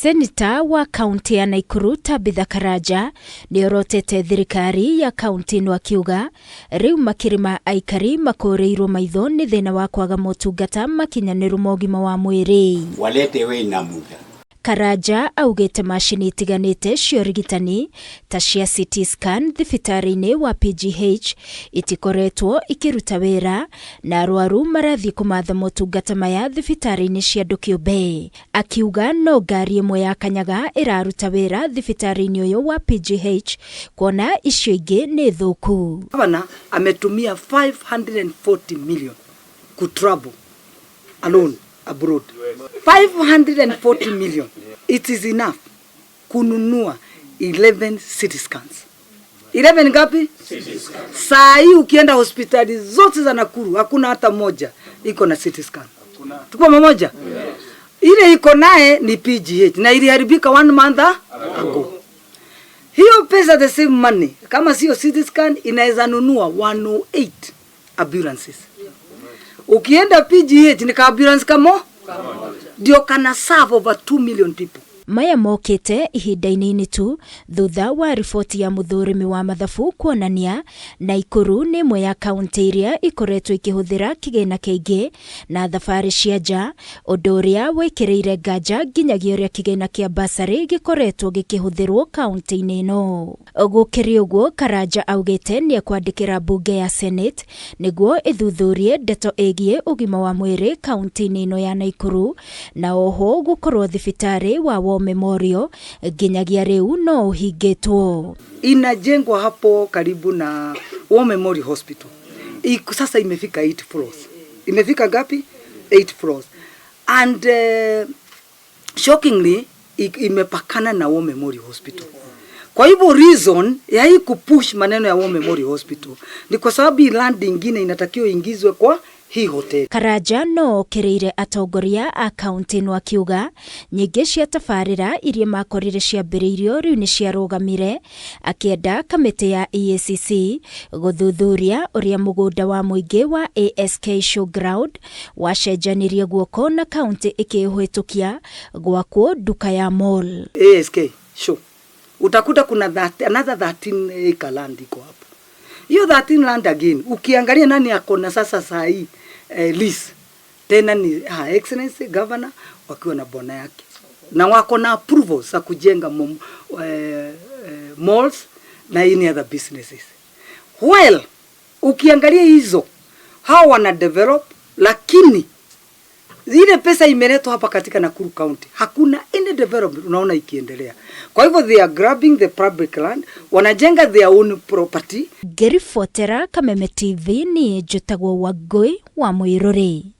Seneta wa kaunti ya Nakuru Tabitha Karaja niorotete thirikari ya kaunti no akiuga riu makirima aikari makoreirwo maitho ni thina wa kwaga motungata makinyaniru mogima wa mwiri. Walete we na muda. Karaja augete mashini itiganite cio rigitani ta cia CT scan thibitari-ini wa PGH itikoretwo ikiruta wira na arwaru marathi kumatha motungata maya thibitari-ini cia andu kiumbe. Akiuga no ngari imwe ya kanyaga iraruta wira thibitari-ini uyu wa PGH kuona icio ingi ni thuku. Gavana ametumia 540 million ku travel alone abroad. 540 million. It is enough kununua 11 CT scans. 11 ngapi? Saa hii ukienda hospitali zote za Nakuru hakuna hata moja iko na CT scan. Tuko mmoja? Ile iko naye ni PGH na iliharibika 1 month ago. Hiyo pesa the same money kama sio CT scan inaweza nunua 108 ambulances. Ukienda PGH ni ka ambulance kamo ndio kana serve over 2 million people. Maya mokete ihinda-ini tu thutha wa riboti ya muthurimi wa mathabu kuonania Nakuru ni imwe ya kaunti iria ikoretwo ikihuthira kigina kiingi na thabari cia nja, undu uria wikireire nganja nginyagia uria kigina kia basari gikoretwo gikihuthirwo kaunti-ini ino. Gukiri uguo, Karaja augite ni ekwandikira bunge ya Senate niguo ithuthurie ndeto igie ugima wa mwiri kaunti-ini ino ya Nakuru na oho gukorwo thibitari wa Memorial ginyagia riu no uhingitwo. Inajengwa hapo karibu na War Memorial Hospital. Sasa imefika 8 floors. Imefika gapi? 8 floors. And shockingly imepakana na War Memorial Hospital. Kwa hivyo reason ya hii kupush maneno ya War Memorial Hospital ni kwa sababu land ingine inatakiwa ingizwe kwa hii hotel. Karaja no kireire atongoria a kaunti no akiuga nyingi cia tabarira iria makorire ciambiriirio riu ni ciarugamire, akienda kamiti ya EACC guthuthuria uria mugunda wa muingi wa ASK Showground wacenjanirie guoko na kaunti ikihwitukia gwakwo duka ya mall. ASK Show utakuta kuna another 13 acre land iko hapo. Hiyo 13 land again ukiangalia nani akona sasa saa hii lease tena ni excellency governor wakiwa na bona yake na wako na approvals za kujenga malls na any other businesses. Well, ukiangalia hizo hao wana develop, lakini zile pesa imeletwa hapa katika Nakuru County hakuna any development unaona ikiendelea. Kwa hivyo they are grabbing the public land, wanajenga their own property. Gerifotera Kameme TV ni Jutagwo Wagoi wa Muiruri.